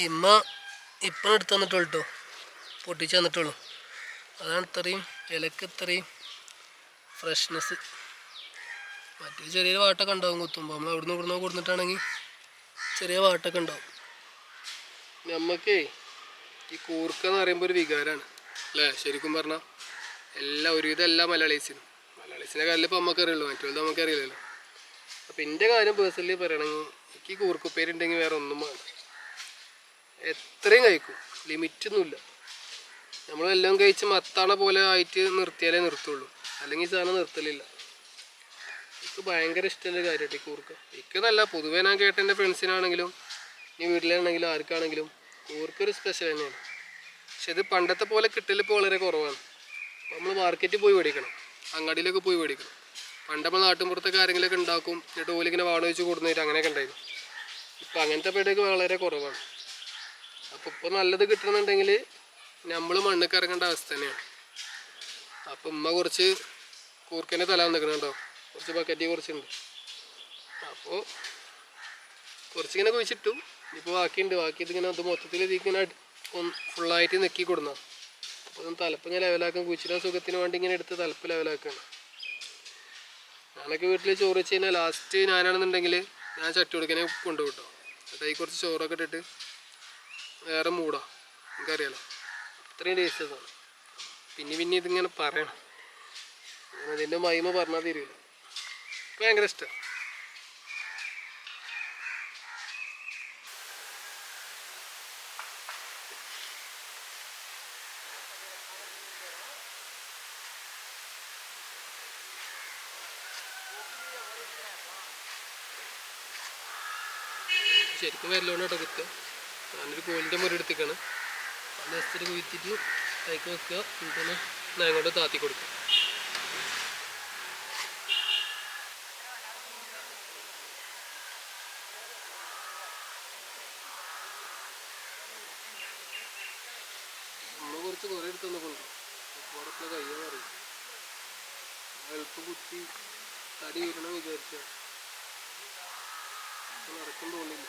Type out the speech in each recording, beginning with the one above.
ഇമ്മ ഇപ്പം എടുത്ത് തന്നിട്ടുള്ളൂ കേട്ടോ, പൊട്ടിച്ച് തന്നിട്ടുള്ളൂ. അതാണ് ഇത്രയും ഇലക്ക് ഇത്രയും ഫ്രഷ്നെസ്. മറ്റേ ചെറിയൊരു വാട്ടൊക്കെ ഉണ്ടാവും കുത്തുമ്പോൾ. നമ്മൾ ഇവിടുന്ന് കൊടുത്തിട്ടാണെങ്കിൽ ചെറിയ വാട്ടൊക്കെ ഉണ്ടാവും. നമ്മക്കേ ഈ കൂർക്ക എന്ന് പറയുമ്പോൾ ഒരു വികാരമാണ് അല്ലേ? ശരിക്കും പറഞ്ഞാൽ ഒരുവിധം എല്ലാ മലയാളീസിനെ കാര്യം ഇപ്പോൾ നമുക്കറിയുള്ളൂ, മറ്റുള്ളത് നമുക്കറിയില്ലല്ലോ. അപ്പം എൻ്റെ കാര്യം പേഴ്സണലി പറയണമെങ്കിൽ എനിക്ക് ഈ കൂർക്കുപ്പേരുണ്ടെങ്കിൽ വേറെ ഒന്നും വേണ്ട. എത്രയും കഴിക്കും, ലിമിറ്റൊന്നുമില്ല. നമ്മളെല്ലാം കഴിച്ച് മത്താണ പോലെ ആയിട്ട് നിർത്തിയാലേ നിർത്തുള്ളൂ, അല്ലെങ്കിൽ സാധനം നിർത്തലില്ല. എനിക്ക് ഭയങ്കര ഇഷ്ടമുള്ള കാര്യമായിട്ട് ഈ കൂർക്ക. എനിക്കതല്ല, പൊതുവേ ഞാൻ കേട്ട എൻ്റെ ഫ്രണ്ട്സിനാണെങ്കിലും ഇനി വീട്ടിലാണെങ്കിലും ആർക്കാണെങ്കിലും കൂർക്കൊരു സ്പെഷ്യൽ തന്നെയാണ്. പക്ഷെ ഇത് പണ്ടത്തെ പോലെ കിട്ടലിപ്പോൾ വളരെ കുറവാണ്. നമ്മൾ മാർക്കറ്റിൽ പോയി മേടിക്കണം, അങ്ങാടിയിലൊക്കെ പോയി മേടിക്കണം. പണ്ട് നമ്മൾ നാട്ടിൻപുറത്തൊക്കെ ആരെങ്കിലുമൊക്കെ ഉണ്ടാക്കും, എന്നിട്ട് ഓലിങ്ങനെ വാട വെച്ച് കൊടുത്തിട്ട് അങ്ങനെയൊക്കെ ഉണ്ടായിരുന്നു. ഇപ്പം അങ്ങനത്തെ പേടൊക്കെ വളരെ കുറവാണ്. അപ്പോൾ ഇപ്പോൾ നല്ലത് കിട്ടണമെന്നുണ്ടെങ്കിൽ നമ്മൾ മണ്ണിൽ ഇറങ്ങേണ്ട അവസ്ഥ തന്നെയാണ്. അപ്പം ഉമ്മ കുറച്ച് കൂർക്കൻ്റെ തല നിൽക്കണം കേട്ടോ, കുറച്ച് ബക്കറ്റി കുറച്ചുണ്ട്. അപ്പോൾ കുറച്ചിങ്ങനെ കുഴിച്ചിട്ടു. ഇപ്പോൾ ബാക്കിയുണ്ട്. ബാക്കി ഇതിങ്ങനെ അത് മൊത്തത്തിൽ ഇതിങ്ങനെ ഫുള്ളായിട്ട് നെക്കി കൊടുക്കണം. അപ്പോൾ ഒന്ന് തലപ്പ് ഇങ്ങനെ ലെവലാക്കാൻ, കുഴിച്ചിടാൻ സുഖത്തിന് വേണ്ടി ഇങ്ങനെ എടുത്ത് തലപ്പ് ലെവലാക്കുകയാണ്. ഞാനൊക്കെ വീട്ടിൽ ചോറ് വെച്ച് കഴിഞ്ഞാൽ ലാസ്റ്റ് ഞാനാണെന്നുണ്ടെങ്കിൽ ഞാൻ ചട്ടി കൊടുക്കാനെ കൊണ്ടുപോട്ടോ. എന്നിട്ട് ഈ കുറച്ച് ചോറൊക്കെ ഇട്ടിട്ട് വേറെ മൂടാ, എനിക്കറിയാലോ അത്രയും ടേസ്റ്റസാണ്. പിന്നെ ഇതിങ്ങനെ പറയണം, അതിൻ്റെ മഹിമ പറഞ്ഞാൽ തീരില്ല. ഭയങ്കര ഇഷ്ടമാണ്. ശരിക്കും വരലോണ്ട് കേട്ടോ കുത്തുക. ഞാനൊരു കോലിൻ്റെ മുറി എടുത്തേക്കാണ്. അത് ജസ്റ്റ് കുത്തിയിട്ട് കൈക്ക് വെക്കുക, എന്നിട്ട് ഞാൻ കൊണ്ട് താത്തി കൊടുക്കുക. നമ്മൾ കുറച്ച് കുറേ എടുത്തൊന്ന് കൊടുക്കും. അപ്പോഴൊക്കെ കയ്യെന്ന് പറയും എളുപ്പം കുത്തി തടി വീരണം വിചാരിച്ചാൽ നടക്കും തോന്നില്ല.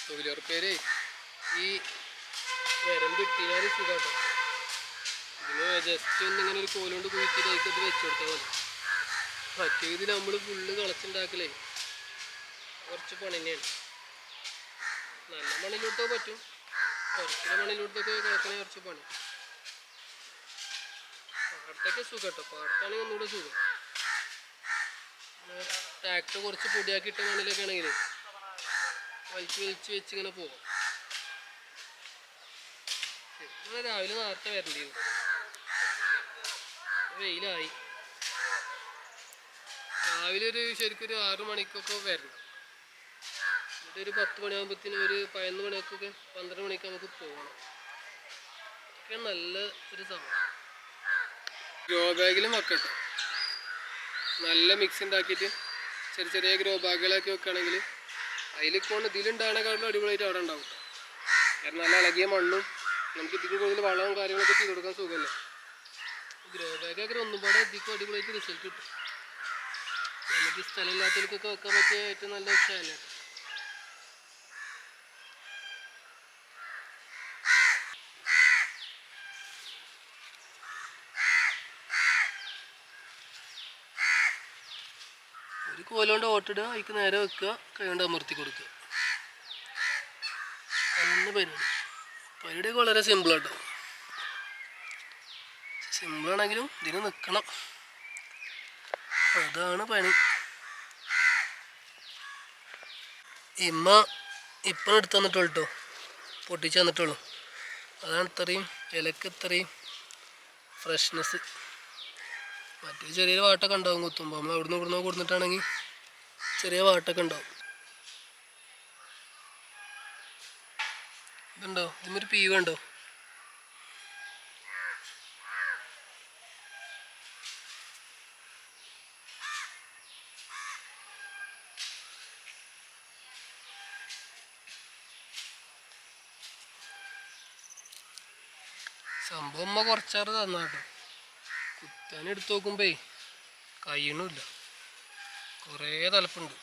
തൊഴിലുറപ്പേര് ഈ വരമ്പ് ഇട്ടിയാൽ സുഖാട്ടോ. പിന്നെ ജസ്റ്റ് ഒന്ന് ഇങ്ങനെ ഒരു കോലുകൊണ്ട് കുഴിച്ചിട്ട് അതിൽ വെച്ച് കൊടുത്താൽ മതി. മറ്റേ ഇതിൽ നമ്മൾ ഫുള്ള് കളച്ചുണ്ടാക്കലേ കുറച്ച് പണി തന്നെയാണ്. നല്ല മണ്ണിലോട്ടോ പറ്റും, കുറച്ചിലെ മണ്ണിലോട്ടൊക്കെ കളക്കണേ കുറച്ച് പണി. പാടത്തൊക്കെ സുഖം കേട്ടോ, പാടത്താണെങ്കിൽ ഒന്നുകൂടെ സുഖം. ട്രാക്ടർ കുറച്ച് പൊടിയാക്കി ഇട്ട മണ്ണിലൊക്കെ ആണെങ്കിൽ വലിച്ച് വലിച്ച് വെച്ച് ഇങ്ങനെ പോവാം. രാവിലെ നേരത്തെ വരേണ്ടി വരും, വെയിലായി. രാവിലെ ശരിക്കും ഒരു 6 മണിക്കൊക്കെ വരണം. എന്നിട്ട് ഒരു 10 മണിയാകുമ്പോഴത്തേനും ഒരു 11 മണിക്കൊക്കെ 12 മണിക്ക് നമുക്ക് പോകണം. ഒക്കെ നല്ല ഒരു സമയം. ഗ്രോ ബാഗിലും വെക്കട്ടെ, നല്ല മിക്സ് ഉണ്ടാക്കിയിട്ട് ചെറിയ ചെറിയ ഗ്രോ ബാഗുകളൊക്കെ വെക്കുകയാണെങ്കിൽ അതിൽ ഇതിലുണ്ടാകണേക്കാളും അടിപൊളിയായിട്ട് അവിടെ ഉണ്ടാവും. കാരണം നല്ല ഇളകിയ മണ്ണും നമുക്ക് ഇതിന് കൂടുതൽ വളവും കാര്യങ്ങളൊക്കെ ചെയ്ത് കൊടുക്കാൻ സുഖമല്ലേ. ഗ്രോ ബാഗൊക്കെ ഒന്നും പാടെ ഇതിക്കും അടിപൊളിയായിട്ട് റിസൾട്ട് കിട്ടും. നമുക്ക് സ്ഥലമില്ലാത്തവർക്കൊക്കെ വെക്കാൻ പറ്റിയ ഏറ്റവും നല്ല ഇഷ്ടമല്ലേ. ഒരു കോലുകൊണ്ട് ഓട്ടിടുക, അതിക്ക് നേരെ വെക്കുക, കൈകൊണ്ട് അമർത്തി കൊടുക്കുക. അങ്ങനെ പരിപാടിയൊക്കെ വളരെ സിമ്പിളാട്ടോ. സിമ്പിളാണെങ്കിലും ഇതിന് നിൽക്കണം, അതാണ് പണി. ഇമ്മ ഇപ്പം എടുത്ത് തന്നിട്ടുള്ളൂ കേട്ടോ, പൊട്ടിച്ച് തന്നിട്ടുള്ളൂ. അതാണ് ഇത്രയും ഇലക്ക് ഇത്രയും ഫ്രഷ്നെസ്. മറ്റേ ചെറിയൊരു വാട്ടൊക്കെ ഉണ്ടാവും കുത്തുമ്പോൾ. നമ്മൾ ഇവിടുന്ന് കൊടുത്തിട്ടാണെങ്കിൽ ചെറിയ വാട്ടൊക്കെ ഉണ്ടാവും. ഇതുണ്ടോ, ഇതിമൊരു പീവ് ഉണ്ടോ? സംഭവം അമ്മ കുറച്ചാറ് തന്നാട്ടോ. കുത്താൻ എടുത്ത് നോക്കുമ്പേ കഴിയണില്ല, കുറേ തലപ്പുണ്ട്.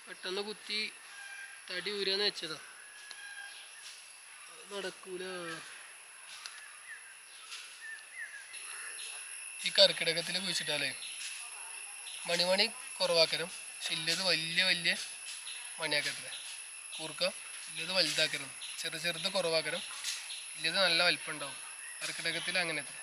പെട്ടെന്ന് കുത്തി തടി ഊരാന്ന് വെച്ചതാ, അത് നടക്കൂല. ഈ കർക്കിടകത്തിൽ കുഴിച്ചിട്ടാലേ മണി കുറവാക്കരം, പക്ഷെ ഇല്ലത് വലിയ വലിയ മണിയാക്കത്തില്ല. കൂർക്ക ഇല്ലത് വലുതാക്കരം, ചെറുത് കുറവാക്കരം, ഇല്ലത് നല്ല വലിപ്പം ഉണ്ടാവും. കർക്കിടകത്തിൽ അങ്ങനത്തെ